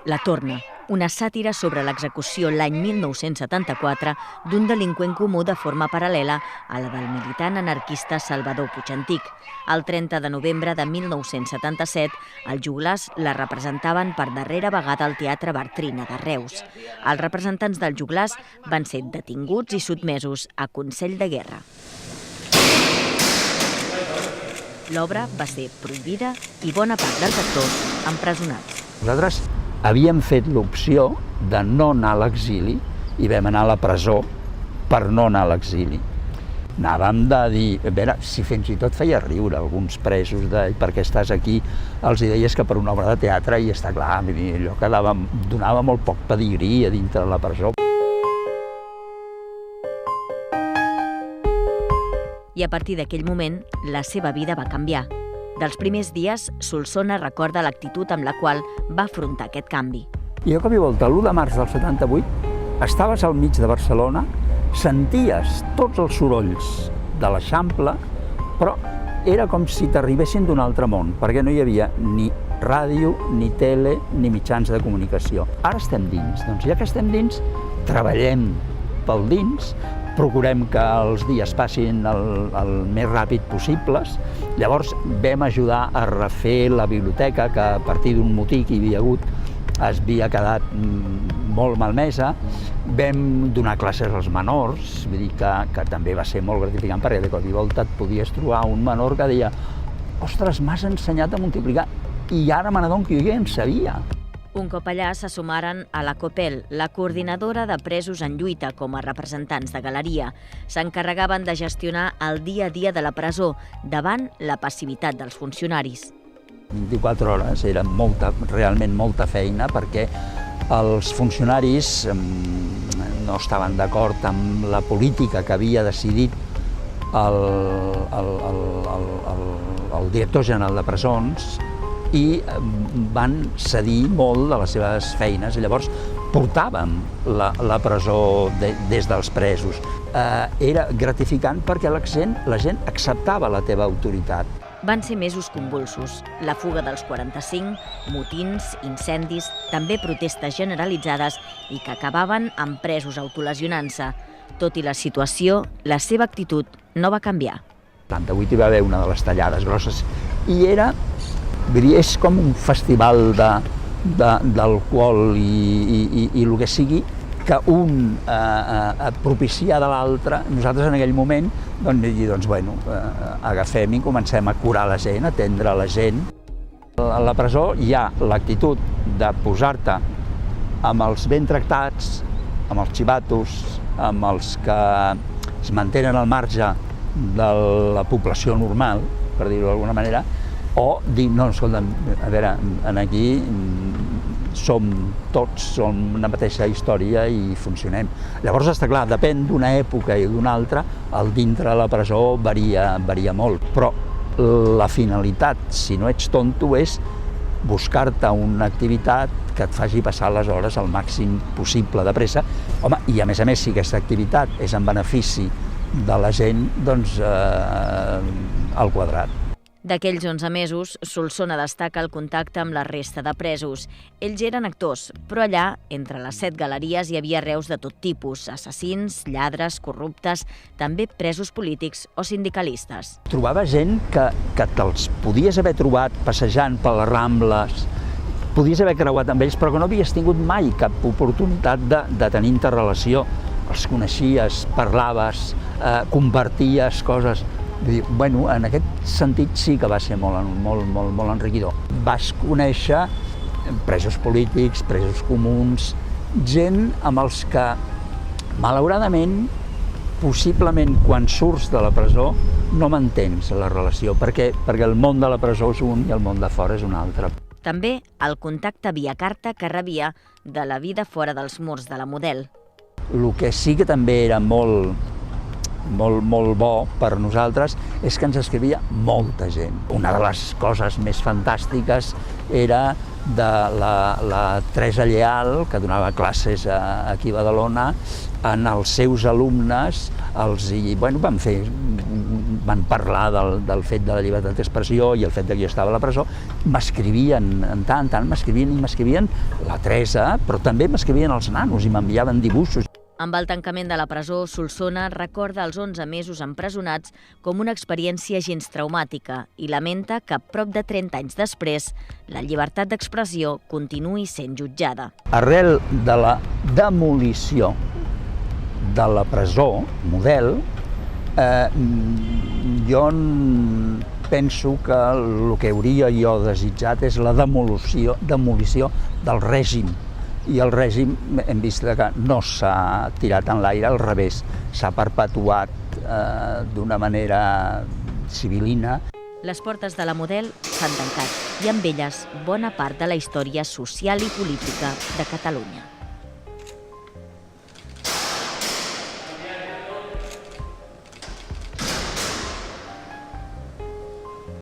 La Torna, una sàtira sobre l'execució l'any 1974 d'un delinqüent comú de forma paral·lela a la del militant anarquista Salvador Puig-Antic. El 30 de novembre de 1977, els joglars la representaven per darrera vegada al Teatre Bartrina de Reus. Els representants dels joglars van ser detinguts i sotmesos a consell de guerra. L'obra va ser prohibida i bona part dels actors empresonats. Nosaltres havíem fet l'opció de no anar a l'exili i vam anar a la presó per no anar a l'exili. Anàvem de dir, a veure, si fins i tot feia riure alguns presos de per què estàs aquí, els deies que per una obra de teatre, i està clar, allò que donava molt poc pedigrí a dintre de la presó. I a partir d'aquell moment, la seva vida va canviar. Dels primers dies, Solsona recorda l'actitud amb la qual va afrontar aquest canvi. I de cop i volta, l'1 de març del 78, estaves al mig de Barcelona, senties tots els sorolls de l'Eixample, però era com si t'arribessin d'un altre món, perquè no hi havia ni ràdio, ni tele, ni mitjans de comunicació. Ara estem dins, doncs ja que estem dins, treballem pel dins, procurem que els dies passin el més ràpid possibles. Llavors vam ajudar a refer la biblioteca, que a partir d'un motí que hi havia hagut havia quedat molt malmesa. Vam donar classes als menors, vull dir que també va ser molt gratificant, perquè de cop i volta et podies trobar un menor que deia «Ostres, m'has ensenyat a multiplicar i ara me n'adono que jo ja en sabia». Un cop allà se sumaren a la COPEL, la coordinadora de presos en lluita com a representants de galeria. S'encarregaven de gestionar el dia a dia de la presó davant la passivitat dels funcionaris. 24 hores era realment molta feina, perquè els funcionaris no estaven d'acord amb la política que havia decidit el director general de presons, i van cedir molt de les seves feines, i llavors portàvem la presó des dels presos. Era gratificant perquè la gent acceptava la teva autoritat. Van ser mesos convulsos, la fuga dels 45, motins, incendis, també protestes generalitzades i que acabaven amb presos autolesionant-se. Tot i la situació, la seva actitud no va canviar. El 78 hi va haver una de les tallades grosses i és com un festival d'alcohol i el que sigui, que un propiciar de l'altre. Nosaltres en aquell moment agafem i comencem a curar la gent, a atendre la gent. A la presó hi ha l'actitud de posar-te amb els ben tractats, amb els xivatos, amb els que es mantenen al marge de la població normal, per dir-ho d'alguna manera, o dir, no, escolta'm, a veure, aquí som una mateixa història i funcionem. Llavors, està clar, depèn d'una època i d'una altra, el dintre de la presó varia molt, però la finalitat, si no ets tonto, és buscar-te una activitat que et faci passar les hores al màxim possible de pressa. Home, i a més, si aquesta activitat és en benefici de la gent, doncs al quadrat. D'aquells 11 mesos, Solsona destaca el contacte amb la resta de presos. Ells eren actors, però allà, entre les 7 galeries, hi havia reus de tot tipus, assassins, lladres, corruptes, també presos polítics o sindicalistes. Trobava gent que te'ls podies haver trobat passejant per les Rambles, podies haver creuat amb ells, però que no havies tingut mai cap oportunitat de tenir interrelació. Els coneixies, parlaves, comparties coses. Bueno, en aquest sentit sí que va ser molt enriquidor. Vas conèixer presos polítics, presos comuns, gent amb els que, malauradament, possiblement quan surts de la presó no mantens la relació, perquè el món de la presó és un i el món de fora és un altre. També el contacte via carta que rebia de la vida fora dels murs de la Model. El que sí que també era molt molt bo per nosaltres és que ens escrivia molta gent. Una de les coses més fantàstiques era de la Teresa Lleal, que donava classes aquí a Badalona, en els seus alumnes, van parlar del fet de la llibertat d'expressió i el fet que jo estava a la presó, m'escrivien, en tant m'escrivien la Teresa, però també m'escrivien els nanos i m'enviaven dibuixos. Amb el tancament de la presó, Solsona recorda els 11 mesos empresonats com una experiència gens traumàtica i lamenta que, prop de 30 anys després, la llibertat d'expressió continuï sent jutjada. Arrel de la demolició de la presó, Model, jo penso que el que hauria jo desitjat és la demolició del règim. I el règim hem vist que no s'ha tirat en l'aire, al revés, s'ha perpetuat d'una manera civilina. Les portes de la Model s'han tancat i amb elles bona part de la història social i política de Catalunya.